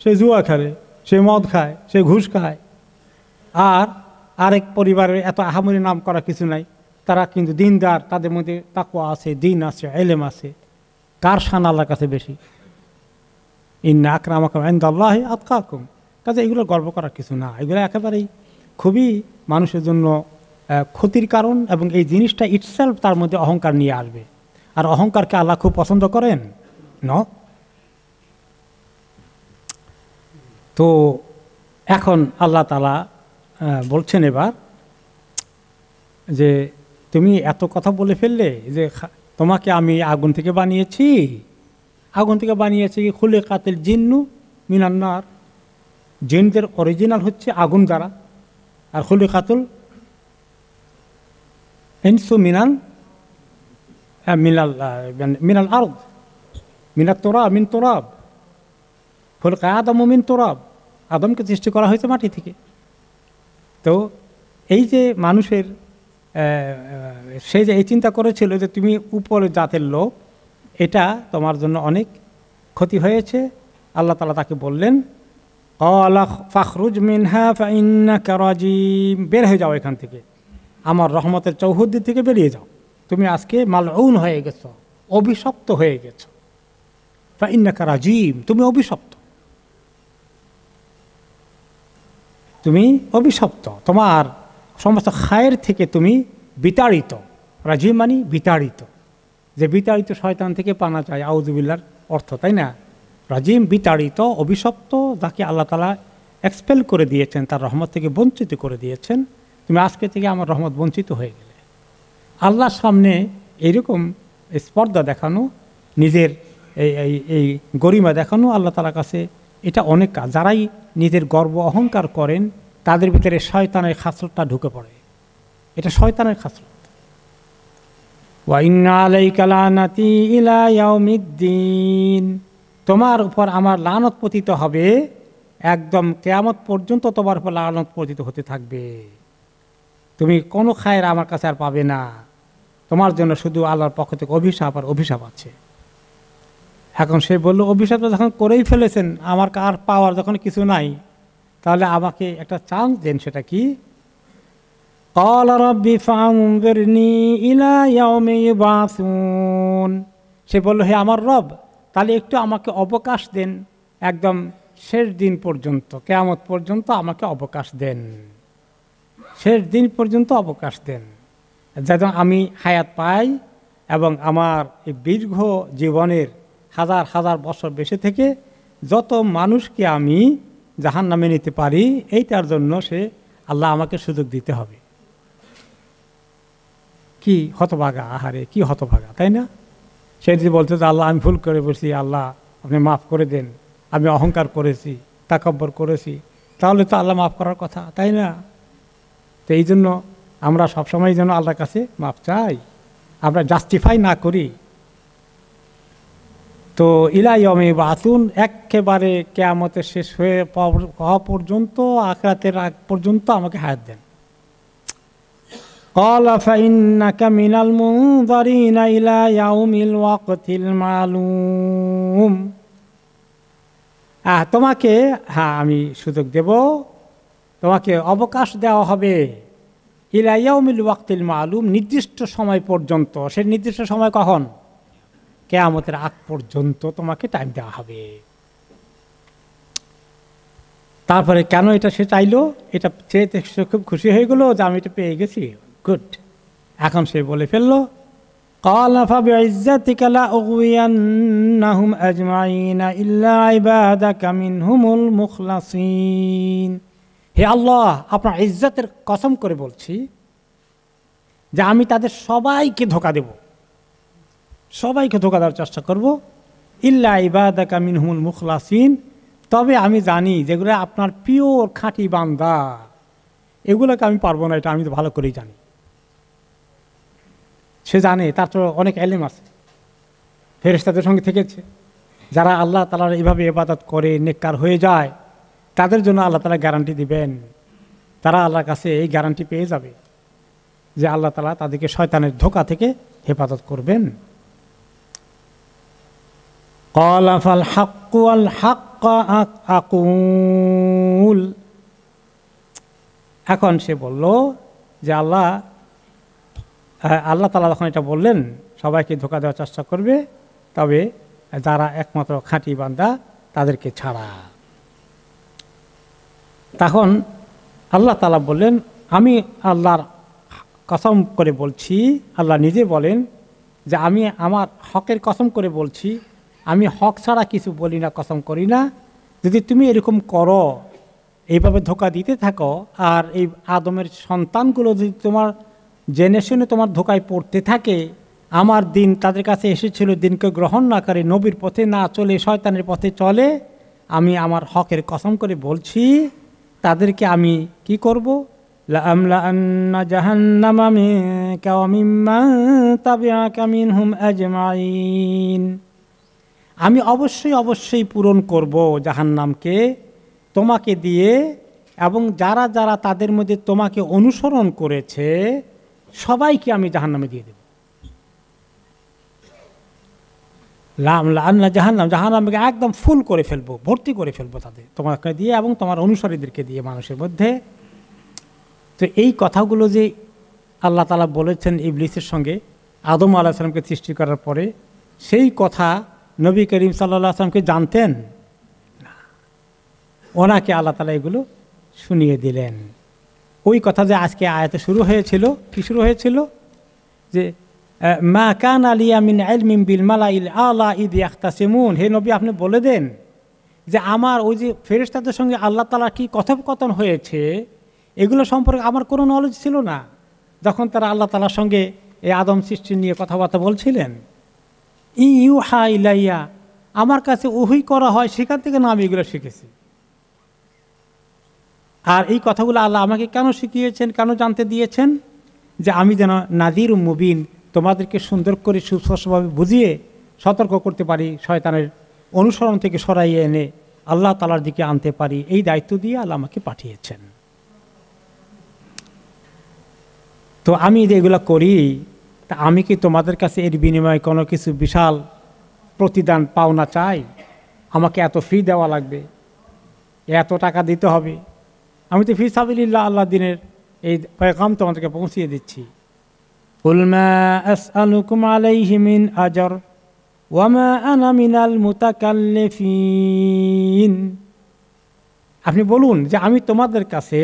সে জুয়া খেলে, সে মদ খায়, সে ঘুষ খায়। আর আরেক পরিবারের এত আহামরি নাম করা কিছু নাই, তারা কিন্তু দিনদার, তাদের মধ্যে তাকওয়া আছে, দিন আছে, ইলম আছে। কার শান আল্লাহর কাছে বেশি? ইন্না আকরামাকুম ইনদাল্লাহি আতকাকুম। কাজে এগুলো গর্ব করার কিছু না, এগুলো একেবারেই খুবই মানুষের জন্য ক্ষতির কারণ, এবং এই জিনিসটা ইটসেলফ তার মধ্যে অহংকার নিয়ে আসবে। আর অহংকারকে আল্লাহ খুব পছন্দ করেন না। তো এখন আল্লাহ তাআলা বলছেন এবার যে তুমি এত কথা বলে ফেললে, যে তোমাকে আমি আগুন থেকে বানিয়েছি। আগুন থেকে বানিয়েছি কি, খুলিকাতিল জিন্নু মিনান নার, জিনদের অরিজিনাল হচ্ছে আগুন দ্বারা, আর খুলিকাতুল ইনসু মিনাল আরদ মিনাত তুরাব মিন তুরাব, খুলিকা আদম মিন তুরাব, আদমকে সৃষ্টি করা হয়েছে মাটি থেকে। তো এই যে মানুষের সে যে এই চিন্তা করেছিল যে তুমি উপরে জাতের লোক, এটা তোমার জন্য অনেক ক্ষতি হয়েছে। আল্লাহ তাআলা তাকে বললেন, ক্বালা ফাখরুজ মিনহা ফাইন্নাকা রাজিম, বের হয়ে যাও এখান থেকে, আমার রহমতের চৌহদ্দি থেকে বেরিয়ে যাও, তুমি আজকে মালউন হয়ে গেছো, অভিশপ্ত হয়ে গেছো। ফাইন্নাকা রাজিম, তুমি অভিশপ্ত, তুমি অভিশপ্ত, তোমার সমস্ত খায়ের থেকে তুমি বিতাড়িত। রাজিম মানে বিতাড়িত, যে বিতাড়িত শয়তান থেকে পানা চায়, আউযুবিল্লাহর অর্থ, তাই না? রাজিম বিতাড়িত, অভিশপ্ত, যাকে আল্লাহ তাআলা এক্সপেল করে দিয়েছেন, তার রহমত থেকে বঞ্চিত করে দিয়েছেন। তুমি আজকে থেকে আমার রহমত বঞ্চিত হয়ে গেলে। আল্লাহর সামনে এইরকম স্পর্ধা দেখানো, নিজের এই গরিমা দেখানো আল্লাহ তাআলার কাছে এটা অনেক কাজ। যারাই নিজের গর্ব অহংকার করেন, তাদের ভিতরে শয়তানের খাসলতটা ঢুকে পড়ে, এটা শয়তানের খাসলত। ওয়া ইন্না আলাইকা লানাতি ইলা ইয়াউমিদ্দিন, তোমার উপর আমার লানত পতিত হবে, একদম কিয়ামত পর্যন্ত তোমার উপর লানত পতিত হতে থাকবে। তুমি কোনো খায়ের আমার কাছে আর পাবে না, তোমার জন্য শুধু আল্লাহর পক্ষ থেকে অভিশাপ আর অভিশাপ আছে। এখন সে বলল, অভিশাপটা যখন করেই ফেলেছেন, আমার আর পাওয়ার যখন কিছু নাই, তাহলে আমাকে একটা চান্স দেন। সেটা কি? ক্বালা রাব্বি ফানযিরনি ইলা ইয়াউমি ইউবআসুন, সে বলল, হে আমার রব, তাহলে একটু আমাকে অবকাশ দেন, একদম শেষ দিন পর্যন্ত, কিয়ামত পর্যন্ত আমাকে অবকাশ দেন, শেষ দিন পর্যন্ত অবকাশ দেন, যেন আমি হায়াত পাই এবং আমার এই দীর্ঘ জীবনের হাজার হাজার বছর বেঁচে থেকে যত মানুষকে আমি জাহান্নামে নিতে পারি, এইটার জন্য সে আল্লাহ আমাকে সুযোগ দিতে হবে। কি হতভাগা, আহারে কি হতভাগা, তাই না? সে যদি বলতো যে আল্লাহ আমি ভুল করে বসি, আল্লাহ আপনি মাফ করে দেন, আমি অহংকার করেছি, তাকাব্বর করেছি, তাহলে তো আল্লাহ মাফ করার কথা, তাই না? তো এই জন্য আমরা সবসময় যেন আল্লাহর কাছে মাফ চাই, আমরা জাস্টিফাই না করি। তো ইলাইয়মে বাতুন, একেবারে কিয়ামতে শেষ হওয়া পর্যন্ত, আখিরাতের আগ পর্যন্ত আমাকে হায়াত দেন। ক্বালা ফাইন্নাকা মিনাল মুনযারিনা ইলা ইয়াউমিল ওয়াকতিল মালুম। তোমাকে আমি সুযোগ দেব, তোমাকে অবকাশ দেওয়া হবে ইলা ইয়াউমিল ওয়াকতিল মালুম, নির্দিষ্ট সময় পর্যন্ত। সে নির্দিষ্ট সময় কখন? কিয়ামতের আগ পর্যন্ত তোমাকে টাইম দেওয়া হবে। তারপরে কেন এটা সে চাইলো? এটা চেয়ে সে খুব খুশি হয়ে গেল যে আমি এটা পেয়ে গেছি, গুড। এখন সে বলে ফেললো, ক্বালা ফাবিইজ্জাতিকা লাউগওয়িয়ান্নাহুম আজমাইনা ইল্লা ইবাদাকা মিনহুমুল মুখলাসিন। হে আল্লাহ, আপনার ইজ্জতের কসম করে বলছি যে আমি তাদের সবাইকে ধোঁকা দেব, সবাইকে ধোঁকা দেওয়ার চেষ্টা করব। ইল্লা ইবাদাকা মিনহুমুল মুখলাসিন, তবে আমি জানি যেগুলো আপনার পিওর খাঁটি বান্দা, এগুলোকে আমি পারবো না, এটা আমি তো ভালো করেই জানি। সে জানে, তার তো অনেক এলেম আছে, ফেরেশতাদের সঙ্গে থেকেছে, যারা আল্লাহ তাআলার এইভাবে ইবাদত করে নেককার হয়ে যায়, তাদের জন্য আল্লাহ তাআলা গ্যারান্টি দিবেন। তারা আল্লাহর কাছে এই গ্যারান্টি পেয়ে যাবে যে আল্লাহ তাআলা তাদেরকে শয়তানের ধোঁকা থেকে হেফাজত করবেন। ক্বালা ফাল হাক্কু ওয়াল হাক্কা আকুল। এখন সে বলল যে আল্লাহ তাআলা যখন এটা বললেন সবাইকে ধোঁকা দেওয়ার চেষ্টা করবে, তবে যারা একমাত্র খাঁটি বান্দা তাদেরকে ছাড়া। তখন আল্লাহ তাআলা বললেন, আমি আল্লাহর কসম করে বলছি, আল্লাহ নিজে বলেন যে আমি আমার হকের কসম করে বলছি, আমি হক ছাড়া কিছু বলি না, কসম করি না। যদি তুমি এরকম করো, এইভাবে ধোঁকা দিতে থাকো, আর এই আদমের সন্তানগুলো যদি তোমার জেনে শুনে তোমার ধোঁকায় পড়তে থাকে, আমার দিন তাদের কাছে এসেছিল, দিনকে গ্রহণ না করে নবীর পথে না চলে শয়তানের পথে চলে, আমি আমার হকের কসম করে বলছি তাদেরকে আমি কি করব? লাআমলাআন্না জাহান্নামা মিনকা ওয়া মিম্মান তাবিআকা মিনহুম আজমাইন। আমি অবশ্যই পূরণ করব জাহান্নামকে তোমাকে দিয়ে, এবং যারা যারা তাদের মধ্যে তোমাকে অনুসরণ করেছে সবাইকে আমি জাহান্নামে দিয়ে দেব। জাহান্নামকে একদম ফুল করে ফেলবো, ভর্তি করে ফেলবো তাদের, তোমাকে দিয়ে এবং তোমার অনুসারীদেরকে দিয়ে মানুষের মধ্যে। তো এই কথাগুলো যে আল্লাহ তাআলা বলেছেন ইবলিসের সঙ্গে আদম আলাইহিস সালামকে সৃষ্টি করার পরে, সেই কথা নবী করিম সাল্লাল্লাহু আলাইহি ওয়াসাল্লামকে জানতেন না, ওনাকে আল্লাহ তাআলা এগুলো শুনিয়ে দিলেন। ওই কথা যে আজকে আয়াতে শুরু হয়েছিল, কি শুরু হয়েছিল? যে মা কানা লিয়া মিন ইলমিন বিল মালাইল আলা ইদ ইয়াখতাসিমুন। হে নবী, আপনি বলে দেন যে আমার ওই যে ফেরেশতাদের সঙ্গে আল্লাহ তাআলা কি কথোপকথন হয়েছে, এগুলো সম্পর্কে আমার কোনো নলেজ ছিল না যখন তারা আল্লাহ তাআলার সঙ্গে এই আদম সৃষ্টি নিয়ে কথাবার্তা বলছিলেন। ইউহা ইলাইয়া, আমার কাছে ওহী করা হয়, সেখান থেকে না আমি এগুলো শিখেছি। আর এই কথাগুলো আল্লাহ আমাকে কেন শিখিয়েছেন, কেন জানতে দিয়েছেন? যে আমি যেন নাযীর মুবিন, তোমাদেরকে সুন্দর করে সুস্পষ্টভাবে বুঝিয়ে সতর্ক করতে পারি, শয়তানের অনুসরণ থেকে সরাইয়ে এনে আল্লাহ তাআলার দিকে আনতে পারি। এই দায়িত্ব দিয়ে আল্লাহ আমাকে পাঠিয়েছেন। তো আমি যে এগুলো করি, তা আমি কি তোমাদের কাছে এর বিনিময়ে কোনো কিছু বিশাল প্রতিদান পাওনা চাই? আমাকে এত ফি দেওয়া লাগবে, এত টাকা দিতে হবে? আমি তো ফি সাবিলিল্লাহ, আল্লাহ দিনের এই পেগাম তোমাদেরকে পৌঁছিয়ে দিচ্ছি। কুল মা আসআলুকুম আলাইহি মিন আজর ওয়া মা আনা মিনাল মুতাকাল্লিফিন। আপনি বলুন যে আমি তোমাদের কাছে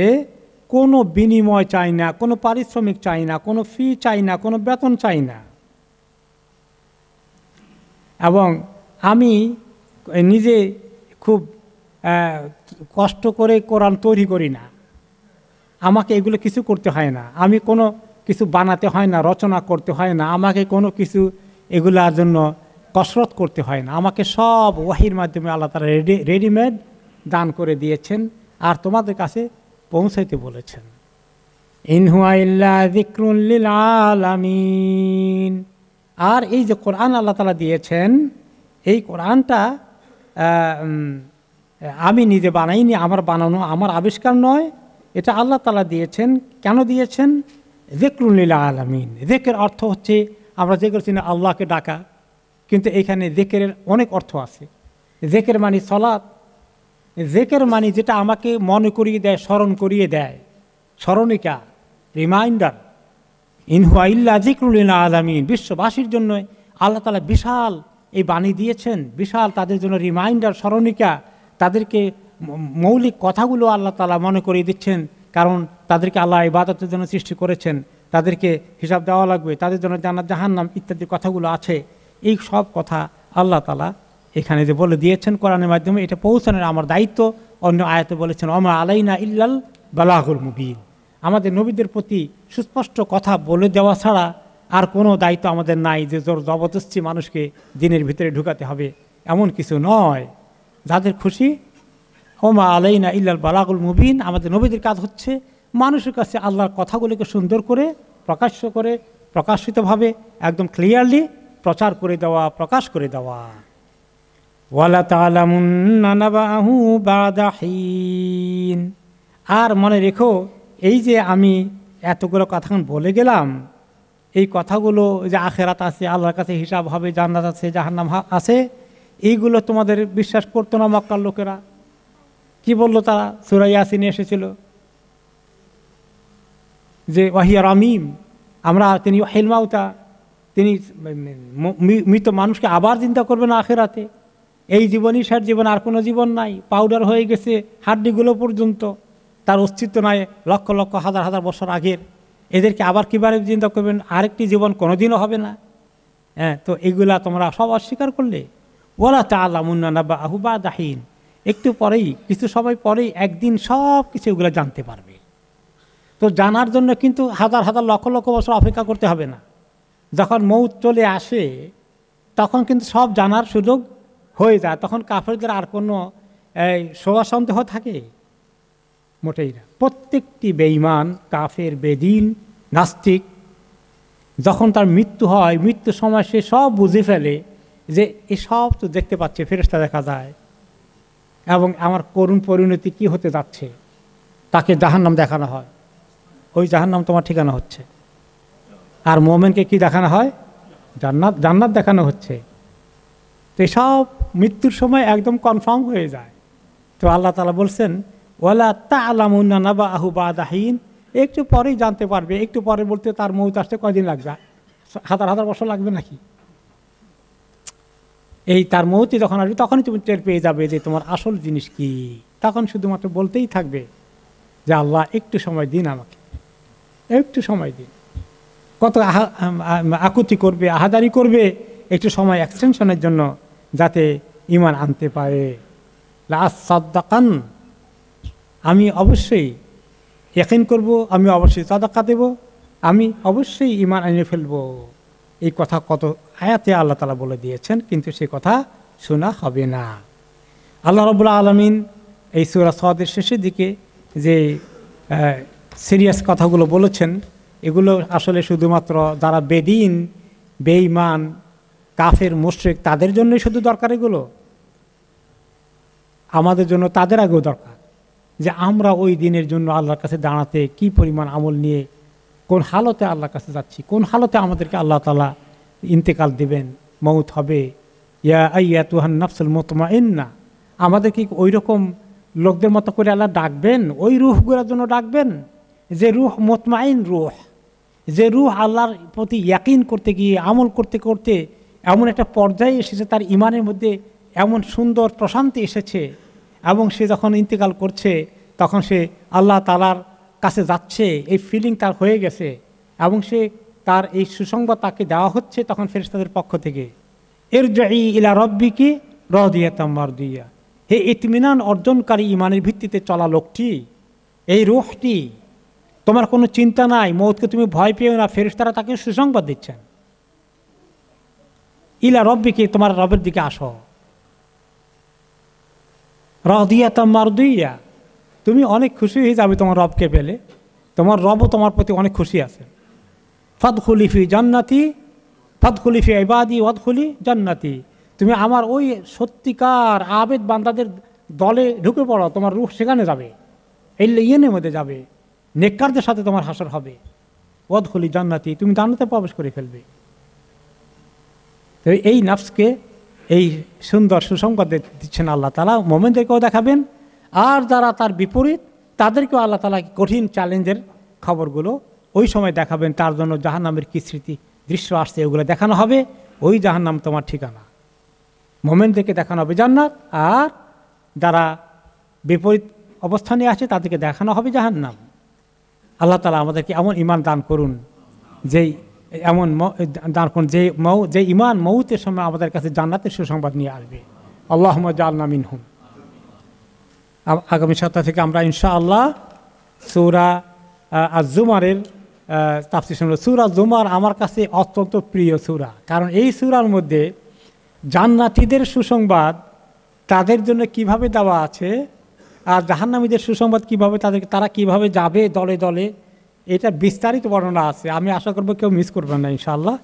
কোনো বিনিময় চাই না, কোনো পারিশ্রমিক চাই না, কোনো ফি চাই না, কোনো বেতন চাই না, এবং আমি নিজে খুব কষ্ট করে কোরআন তৈরি করি না, আমাকে এগুলো কিছু করতে হয় না, আমি কোনো কিছু বানাতে হয় না, রচনা করতে হয় না, আমাকে কোনো কিছু এগুলার জন্য কসরত করতে হয় না, আমাকে সব ওয়াহির মাধ্যমে আল্লাহ তাআলা রেডিমেড দান করে দিয়েছেন আর তোমাদের কাছে পৌঁছাইতে বলেছেন। ইন হুয়া ইল্লা যিকরুন লিল আলামিন। আর এই যে কোরআন আল্লাহ তাআলা দিয়েছেন, এই কোরআনটা আমি নিজে বানাইনি, আমার বানানো, আমার আবিষ্কার নয়, এটা আল্লাহ তাআলা দিয়েছেন। কেন দিয়েছেন? যিকরুন লিল আলামিন। যিকের অর্থ হচ্ছে আমরা যে করছি না আল্লাহকে ডাকা, কিন্তু এখানে যিকেরের অনেক অর্থ আছে। যিকের মানে সালাত, যিকের মানে যেটা আমাকে মনে করিয়ে দেয়, স্মরণ করিয়ে দেয়, স্মরণিকা, রিমাইন্ডার। ইন হুয়া ইল্লা যিকরুল লিল আলামিন। বিশ্ববাসীর জন্য আল্লাহ তাআলা বিশাল এই বাণী দিয়েছেন, বিশাল তাদের জন্য রিমাইন্ডার, স্মরণিকা, তাদেরকে মৌলিক কথাগুলো আল্লাহ তাআলা মনে করিয়ে দিচ্ছেন, কারণ তাদেরকে আল্লাহ ইবাদতের জন্য সৃষ্টি করেছেন, তাদেরকে হিসাব দেওয়া লাগবে, তাদের জন্য জান্নাত জাহান্নাম ইত্যাদি কথাগুলো আছে। এই সব কথা আল্লাহ তাআলা এখানে যে বলে দিয়েছেন কোরআনের মাধ্যমে, এটা পৌঁছানোর আমার দায়িত্ব। অন্য আয়াতে বলেছেন ওমা আলাইনা ইল্লাল বালাগুল মুবিন। আমাদের নবীদের প্রতি সুস্পষ্ট কথা বলে দেওয়া ছাড়া আর কোনো দায়িত্ব আমাদের নাই, যে জোর জবরদস্তি মানুষকে দিনের ভিতরে ঢুকাতে হবে, এমন কিছু নয়। যাদের খুশি ওমা আলাইনা ইল্লাল বালাগুল মুবিন, আমাদের নবীদের কাজ হচ্ছে মানুষের কাছে আল্লাহর কথাগুলিকে সুন্দর করে প্রকাশিতভাবে একদম ক্লিয়ারলি প্রচার করে দেওয়া, প্রকাশ করে দেওয়া। ওয়ালা তা'লামুন্না নাবাহু বা'দা হিন। আর মনে রেখো, এই যে আমি এতগুলো কথা বলে গেলাম, এই কথাগুলো যে আখেরাত আছে, আল্লাহর কাছে হিসাব হবে, জান্নাত আছে, জাহান্নাম আছে, এইগুলো তোমাদের বিশ্বাস করতো না মক্কার লোকেরা। কি বললো তারা? সূরা ইয়াসিনে এসেছিল যে ওয়াহিয়া রামিম, তিনি হেলমাউতা, তিনি মৃত মানুষকে আবার চিন্তা করবে না আখেরাতে। এই জীবনই শেষ জীবন, আর কোনো জীবন নাই, পাউডার হয়ে গেছে হাড্ডিগুলো পর্যন্ত, তার অস্তিত্ব নাই লক্ষ লক্ষ হাজার হাজার বছর আগের। এদেরকে আবার কীভাবে চিন্তা করবেন? আরেকটি জীবন কোনোদিনও হবে না। হ্যাঁ, তো এগুলা তোমরা সব অস্বীকার করলে। ওয়ালা তা'লামুন্না নাবাহু বা'দা হিন। একটু পরেই, কিছু সময় পরেই একদিন সব কিছু এগুলো জানতে পারবে। তো জানার জন্য কিন্তু হাজার হাজার লক্ষ লক্ষ বছর অপেক্ষা করতে হবে না। যখন মৌত চলে আসে তখন কিন্তু সব জানার সুযোগ হয়ে যায়। তখন কাফেরদের আর কোনো শোয়া সন্দেহ থাকে মোটেই না। প্রত্যেকটি বেঈমান, কাফের, বেদিন, নাস্তিক, যখন তার মৃত্যু হয়, মৃত্যুর সময় সে সব বুঝে ফেলে যে এসব তো দেখতে পাচ্ছে, ফেরেশতা দেখা যায়, এবং আমার করুণ পরিণতি কি হতে যাচ্ছে। তাকে জাহান্নাম দেখানো হয়, ওই জাহান্নাম তোমার ঠিকানা হচ্ছে। আর মুমিনকে কি দেখানো হয়? জান্নাত, জান্নাত দেখানো হচ্ছে। তো এসব মৃত্যুর সময় একদম কনফার্ম হয়ে যায়। তো আল্লাহ তাআলা বলছেন ওয়ালা তা'লামুন্না নাবাহু বা'দা হিন, একটু পরেই জানতে পারবে। একটু পরে বলতে তার মৌত আসতে কয়দিন লাগবে? হাজার হাজার বছর লাগবে নাকি? এই তার মৌতি যখন আসবে তখনই তুমি টের পেয়ে যাবে যে তোমার আসল জিনিস কি। তখন শুধুমাত্র বলতেই থাকবে যে আল্লাহ একটু সময় দিন, আমাকে একটু সময় দিন। কত আকুতি করবে, আহাদারি করবে একটু সময় এক্সটেনশনের জন্য, যাতে ঈমান আনতে পারে। লা সাদ্দাকান, আমি অবশ্যই ইয়াকিন করব, আমি অবশ্যই সাদাকা দেব, আমি অবশ্যই ঈমান এনে ফেলব। এই কথা কত আয়াতে আল্লাহ তাআলা বলে দিয়েছেন, কিন্তু সে কথা শোনা হবে না। আল্লাহ রাব্বুল আলামিন এই সূরা সাদের শেষের দিকে যে সিরিয়াস কথাগুলো বলেছেন, এগুলো আসলে শুধুমাত্র যারা বেদিন, বেঈমান, কাফের, মুশরিক, তাদের জন্যই শুধু দরকার। এগুলো আমাদের জন্য তাদের আগেও দরকার, যে আমরা ওই দিনের জন্য আল্লাহর কাছে দাঁড়াতে কি পরিমাণ আমল নিয়ে, কোন হালতে আল্লাহর কাছে যাচ্ছি, কোন হালতে আমাদেরকে আল্লাহ তাআলা ইন্তেকাল দিবেন, মৌত হবে। ইয়া আইয়াতুহান নাফসুল মুতমাইন্না, আমাদের কি ওই রকম লোকদের মতো করে আল্লাহ ডাকবেন? ওই রূহগুলোর জন্য ডাকবেন যে রূহ মুতমাইন রূহ, যে রূহ আল্লাহর প্রতি ইয়াকিন করতে গিয়ে, আমল করতে করতে এমন একটা পর্যায়ে এসেছে, তার ইমানের মধ্যে এমন সুন্দর প্রশান্তি এসেছে, এবং সে যখন ইন্তেকাল করছে তখন সে আল্লাহ তাআলার কাছে যাচ্ছে, এই ফিলিং তার হয়ে গেছে, এবং সে তার এই সুসংবাদ তাকে দেওয়া হচ্ছে তখন ফেরেশতাদের পক্ষ থেকে, ইরজিই ইলা রাব্বিকি রাদিয়াতাম মারদিয়া, হে ইতমিনান অর্জনকারী ইমানের ভিত্তিতে চলা লোকটি, এই রূহটি, তোমার কোনো চিন্তা নাই, মৌতকে তুমি ভয় পেও না, ফেরেশতারা তাকে সুসংবাদ দিচ্ছেন। ইলা রব্বিকি, তোমার রবের দিকে আসো, রাদিয়াতাম মারদিয়া, তুমি অনেক খুশি হয়ে যাবে তোমার রবকে পেলে, তোমার রবও তোমার প্রতি অনেক খুশি আছে। ফাদখুলি ফি জান্নাতি, ফাদখুলি ফি ইবাদি ওয়াদখুলি জান্নাতি, তুমি আমার ওই সত্যিকার আবেদ বান্দাদের দলে ঢুকে পড়ো, তোমার রূহ সেখানে যাবে, ইয়েনের মধ্যে যাবে, নেককারদের সাথে তোমার হাসর হবে, ওয়াদখুলি জান্নাতি, তুমি জান্নাতে প্রবেশ করে ফেলবে। তো এই নফসকে এই সুন্দর সুসংবাদ দিচ্ছেন আল্লাহ তাআলা, মোমেনদেরকেও দেখাবেন, আর যারা তার বিপরীত তাদেরকেও আল্লাহ তাআলা কঠিন চ্যালেঞ্জের খবরগুলো ওই সময় দেখাবেন। তার জন্য জাহান্নামের কী স্মৃতি দৃশ্য আসছে ওগুলো দেখানো হবে, ওই জাহান্নাম তোমার ঠিকানা। মোমেনদেরকে দেখানো হবে জান্নাত, আর যারা বিপরীত অবস্থানে আছে তাদেরকে দেখানো হবে জাহান্নাম। আল্লাহ তাআলা আমাদেরকে এমন ঈমান দান করুন, যেই এমন দান করুন যে ঈমান মউতের সময় আমাদের কাছে জান্নাতের সুসংবাদ নিয়ে আসবে। আল্লাহুম্মা জাআলনা মিনহুম। আগামী সপ্তাহ থেকে আমরা ইনশাআল্লাহ সূরা আজ-জুমারের তাফসীর শুনব। সূরা জুমার আমার কাছে অত্যন্ত প্রিয় সূরা, কারণ এই সূরার মধ্যে জান্নাতীদের সুসংবাদ তাদের জন্য কিভাবে দেওয়া আছে, আর জাহান্নামীদের সুসংবাদ কিভাবে তারা কিভাবে যাবে দলে দলে, এটা বিস্তারিত বর্ণনা আছে। আমি আশা করব কেউ মিস করবেন না ইনশাআল্লাহ।